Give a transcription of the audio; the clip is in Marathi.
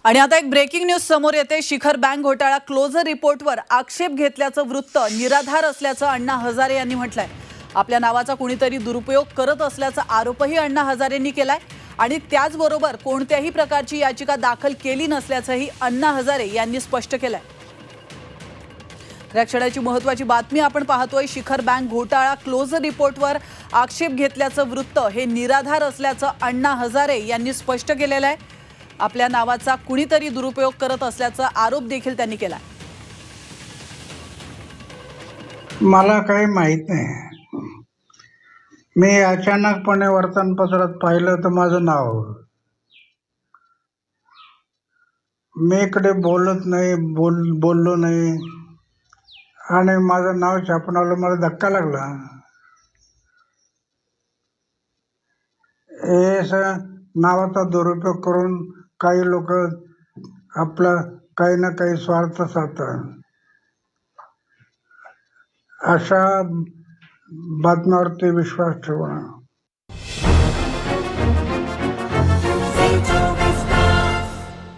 आणि आता एक ब्रेकिंग न्यूज समोर येते। शिखर बँक घोटाळा क्लोजर रिपोर्टवर आक्षेप घेतल्याचं वृत्त निराधार असल्याचं अण्णा हजारे यांनी म्हटलंय। आपल्या नावाचा कुणीतरी दुरुपयोग करत असल्याचा आरोपही अण्णा हजारेंनी केलाय आणि त्याचबरोबर कोणत्याही प्रकारची याचिका दाखल केली नसल्याचंही अण्णा हजारे यांनी स्पष्ट केलंय। रक्षणाची महत्त्वाची बातमी आपण पाहतोय। शिखर बँक घोटाळा क्लोजर रिपोर्टवर आक्षेप घेतल्याचं वृत्त हे निराधार असल्याचं अण्णा हजारे यांनी स्पष्ट केलेलं आहे। आपल्या नावाचा कुणीतरी दुरुपयोग करत असल्याचा आरोप देखील त्यांनी केला। मला काही माहित नाही। मी अचानकपणे वर्तमानपत्रात पाहिलं तर माझं नाव, मी इकडे बोलत नाही, बोललो नाही आणि माझं नाव छापून आलं। मला धक्का लागला। हे नावाचा दुरुपयोग करून काही लोक आपला काही ना काही स्वार्थ साधतात। अशा बातम्यावरती विश्वास ठेवणं